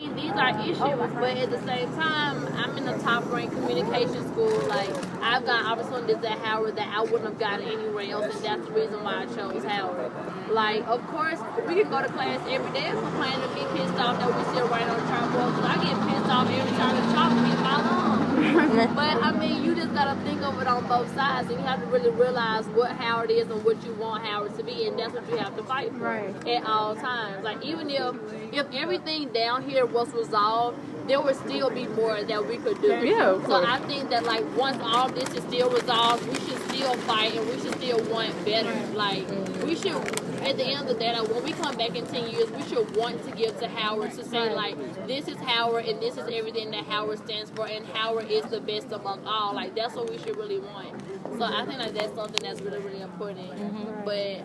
These are issues, but at the same time, I'm in a top-ranked communication school. Like, I've got opportunities at Howard that I wouldn't have gotten anywhere else, and that's the reason why I chose Howard. Like, of course, we can go to class every day if we're planning to be pissed off that we sit right on the chalkboard. Because I get pissed off every time the chalk hits my lungs. But I mean, you just gotta think of it on both sides, and you have to really realize what Howard is and what you want Howard to be, and that's what you have to fight for at all times. Like, even if everything down here was resolved, there would still be more that we could do. Yeah, so I think that, like, once all this is still resolved, we should still fight and we should still want better. Like, we should, at the end of the day, like, when we come back in 10 years, we should want to give to Howard to say, like, this is Howard and this is everything that Howard stands for, and Howard is the best among all. Like, that's what we should really want. So I think, like, that's something that's really, really important. But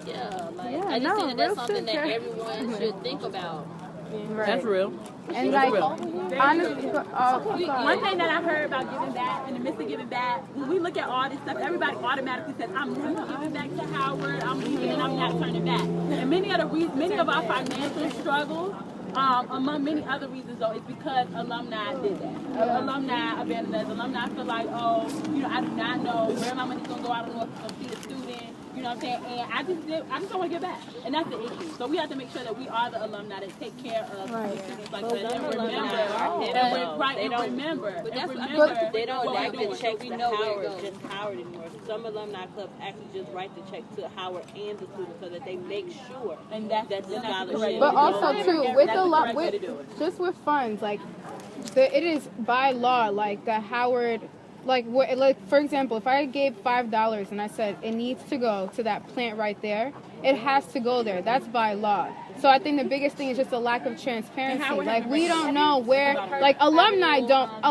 yeah, like, I just think that that's something that everyone should think about. Right. That's real. And That's like, real. honestly, One thing that I heard about giving back, in the midst of giving back, when we look at all this stuff, everybody automatically says, I'm never giving back to Howard, I'm leaving and I'm not turning back. And many of our financial struggles, among many other reasons though, is because alumni did that. Alumni abandoned us. Alumni feel like, oh, I do not know where my money's going to go. I don't know if it's going to feed a student. You know what I'm saying? And I just don't want to give back. And that's the issue. So we have to make sure that we are the alumni that take care of the students like that. And remember, they don't write the check to Howard, just Howard anymore. Some alumni clubs actually just write the check to Howard and the students so that they make sure that the scholarship. but also too, with funds, like, it is by law, like the Howard. Like for example, if I gave $5 and I said it needs to go to that plant right there, it has to go there. That's by law. So I think the biggest thing is just a lack of transparency. Like, we don't know where, like, alumni don't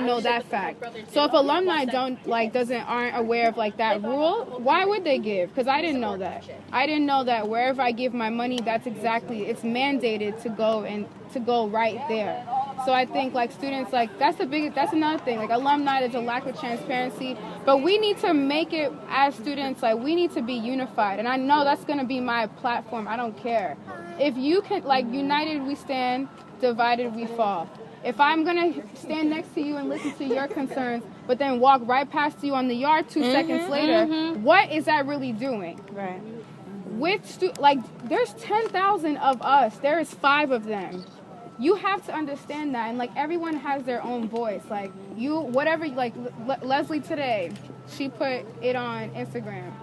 know that fact. So if alumni aren't aware of, like, that rule, why would they give? Because I didn't know that. I didn't know that wherever I give my money, it's mandated to go right there. So I think, like, students, like, that's another thing. Like, alumni, there's a lack of transparency. But we need to make it, as students, like, we need to be unified. And I know that's going to be my platform. I don't care. If you can, like, united we stand, divided we fall. If I'm going to stand next to you and listen to your concerns, but then walk right past you on the yard 2 seconds later, what is that really doing? Right. There's 10,000 of us. There is 5 of them. You have to understand that, and, like, everyone has their own voice. Like, Leslie today, she put it on Instagram,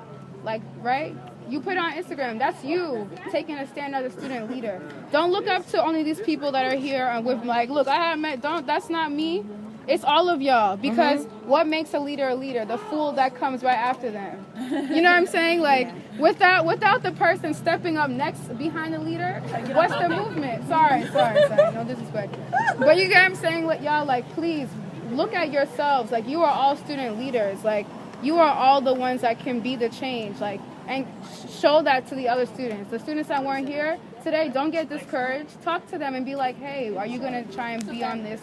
like, right? You put it on Instagram. That's you taking a stand as a student leader. Don't look up to only these people that are here and with, like, look, I haven't met. That's not me. It's all of y'all, because what makes a leader a leader? The fool that comes right after them. You know what I'm saying? Like, without the person stepping up next behind the leader, what's the movement? Sorry, no disrespect. But you get what I'm saying? Like, y'all, like, please look at yourselves. Like, you are all student leaders. Like, you are all the ones that can be the change. Like, and show that to the other students. The students that weren't here today, don't get discouraged. Talk to them and be like, hey, are you gonna try and be on this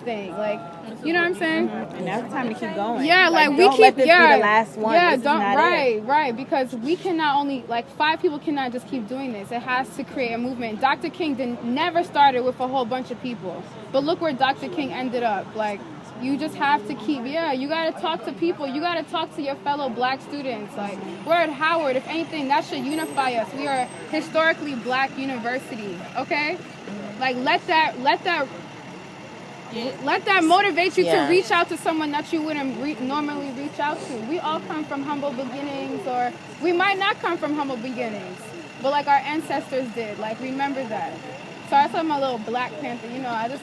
thing, like, you know what I'm saying? And now it's time to keep going. Yeah, like we don't keep, let this be the last one. Yeah, this don't, is not right, because we cannot only, like, 5 people cannot just keep doing this. It has to create a movement. Dr. King never started with a whole bunch of people, but look where Dr. King ended up. Like, you just have to keep, you got to talk to people. You got to talk to your fellow black students. Like, we're at Howard. If anything, that should unify us. We are a historically black university, okay? Like, let that motivate you to reach out to someone that you wouldn't normally reach out to. We all come from humble beginnings, or we might not come from humble beginnings, but, like, our ancestors did. Like, remember that. Sorry, I saw my little Black Panther. I just